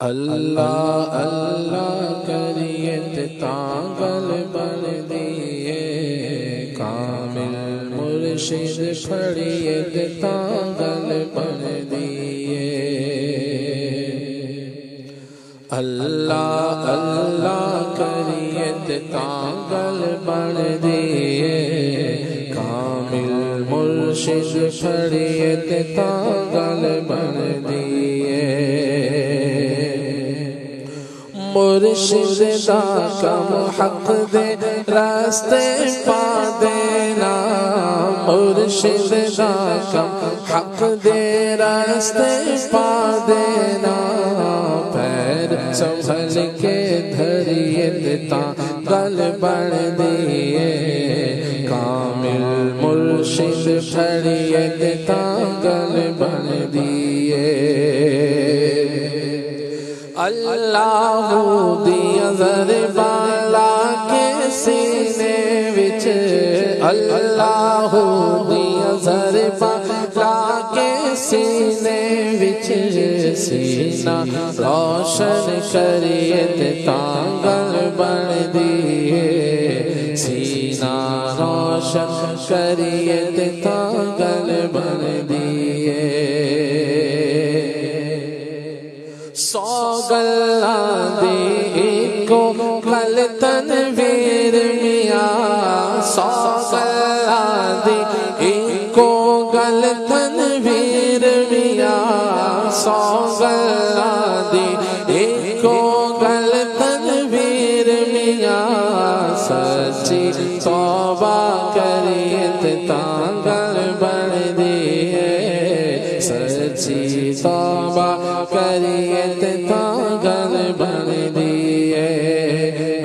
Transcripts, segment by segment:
अल्लाह अल्लाह करिए तांगल बन दिए, कामिल मुर्शिद फड़िए तांगल बन दिए। अल्लाह अल्लाह करिए तांगल बन दिए, कामिल मुर्शिद फड़िए तांगल बन दिए। मुर्शिद दा कम हक दे रास्ते पा देना, मुर्शिद दा कम हक दे रास्ते पा देना। पैर संभल के धरिए तांगल बन दिए, कामिल मुर्शिद फड़िए तांगल बन दिए। अल्लाह दिया ज़रबाला के सीने विच, अल्लाह दिया ज़रबाला के सीने विच, सीना रोशन करिए तांगल बन दिए, सीना रोशन करिए तांगल बन दिए। सौगल्ला दे को कल तनवीर मिया, सौगल्ला दे को कल तनवीर मिया, सौगल्ला दे को कल तनवीर मिया। सच्ची तौबा करिए तांगल बन दिए, सच्ची तौबा करिए तांगल बन दिए।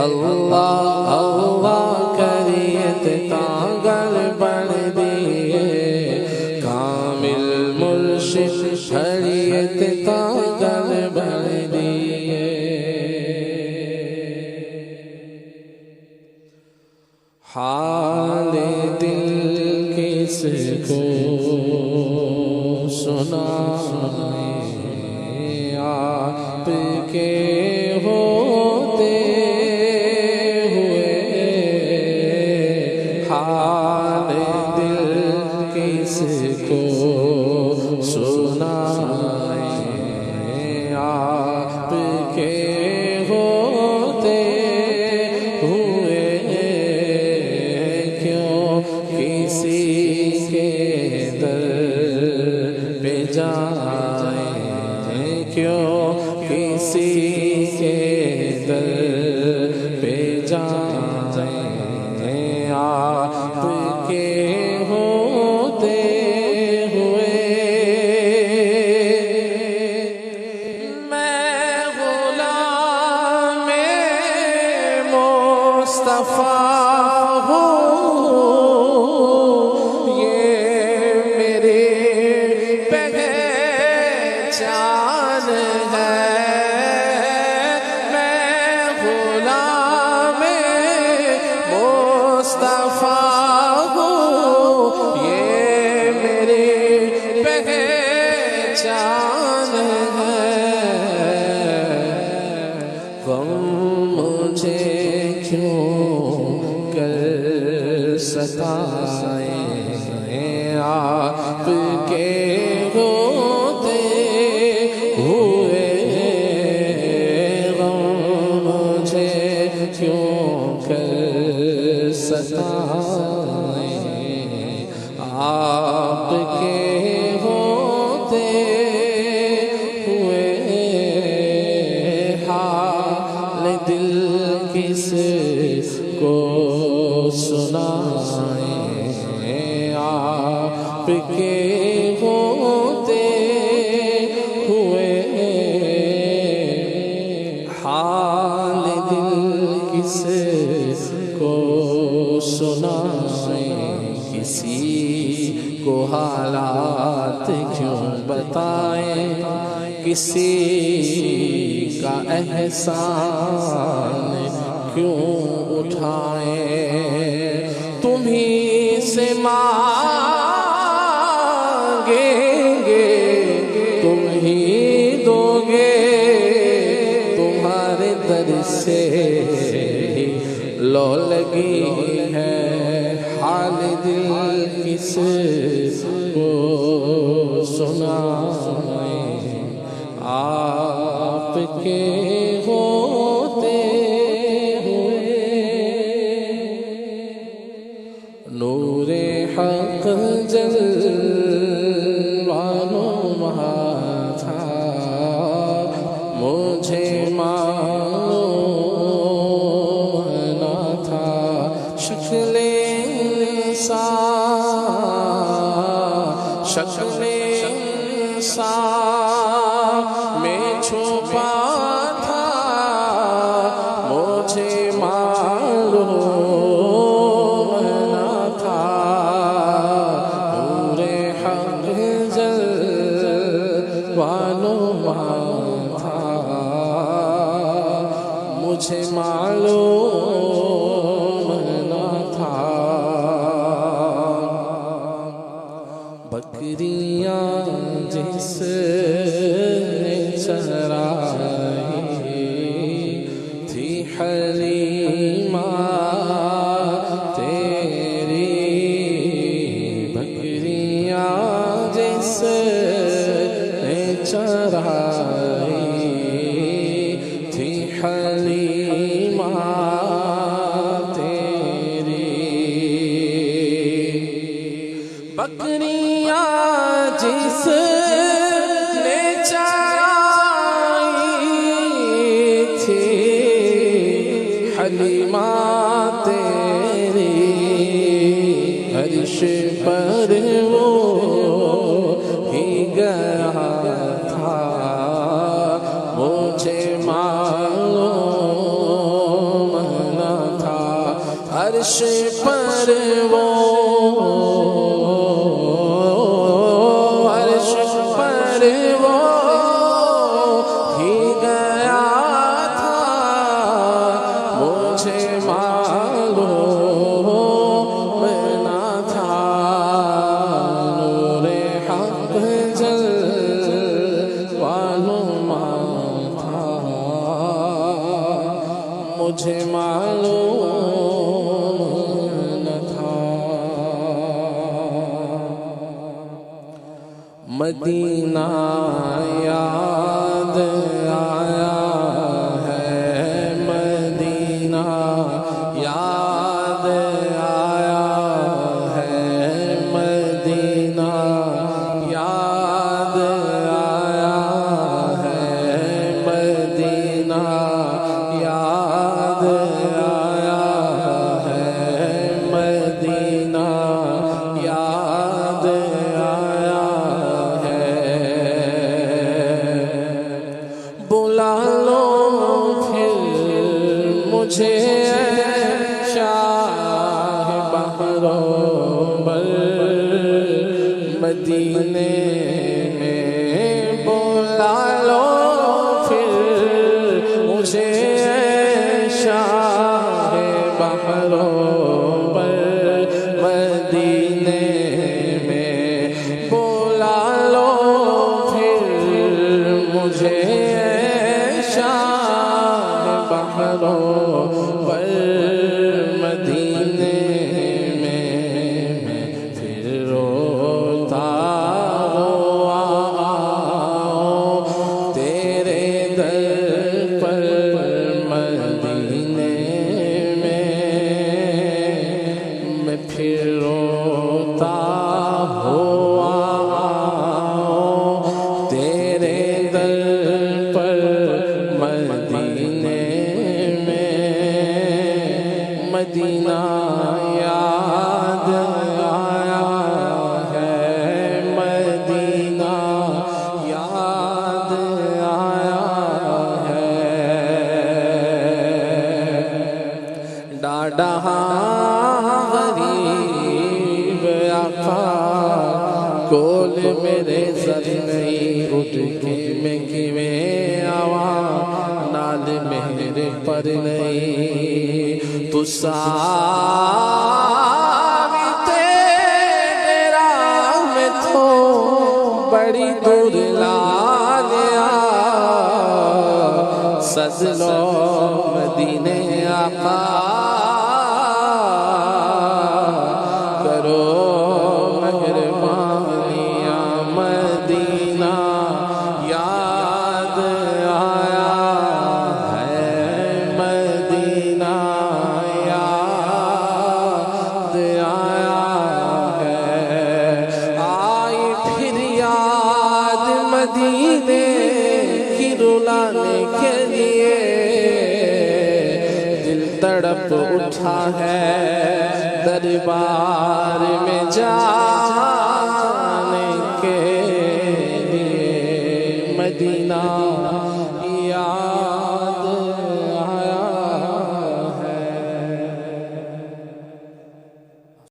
अल्लाह अल्लाह करिए तांगल बन दिए, कामिल मुर्शिद फड़िए तांगल बन दिए। हाल दिल किसको सुनाए, आपके होते हुए। हाल दिल किसको सुनाए, आपके होते हुए। क्यों किसी के दर पे जाए, क्यों किसी के दर पे जाए, आपके होते हुए। मैं गुलाम मुस्तफा हूँ, ये मेरे पहचान है। मैं गुलाम मुस्तफा हूँ, ये मेरी पहचान है। गम मुझे क्यों कर सताए, आपके होते हुए। गम मुझे क्यों कर सताए, आपके होते हुए। हाल दिल किसको सुनाए, आपके होते हुए। हाल दिल किसको सुनाए, किसी को हालात क्यों बताए, किसी का एहसान क्यों उठाए। तुम्हीं से मांगेंगे, तुम ही दोगे दर से लो लगी है, हाल दिल किस को सुनाए। आपके होते हुए नूरे हक जलवानो था, मुझे मालूम न था। शक्ले में छुपा था, मुझे मालूम न था। पूरे हक जलवानो था, मुझे मालूम न था। बकरियां जिसने चराई थी हलीमा तेरी, बकरियां जिसने चराई थी हलीमा तेरी। बकरियां जिसने चराई थी हलीमा तेरी, अर्श पर वो ही गया था, मुझे मालूम न था। अर्श पर वो ही गया था, मुझे मालूम न था। नूरे हक जलवानो था, मुझे मालूम न था। मदीना याद आया है, मदीना याद आया है, मदीना याद आया है, मदीना याद आया है, मदीना याद आया है। बुला लो फिर मुझे शाह बहरों मदीने में, बुला लो फिर मुझे शाह बहरों मदीने में, बुला लो फिर मुझे शाह बहरों मदीने में। मैं फिर रोता हुआ तेरे दर पर मदीने में, मैं फिर रोता हुआ तेरे दर पर मदीने में। मदीना याद आया है, मदीना याद आया है। डाडा गरीब आका कोल मेरे सर नहीं, उठ के मैं किवें आवा नाल मेरे पर नहीं। तू सावी तेरा मैं तो बड़ी दूर ला गया, सजलो मदीने आका करो मेहरबानिया मदीना याद आया है मदीना याद आया है आई फिर याद मदीने की रुलाने के लिए दिल तड़प उठा है दरबार में जा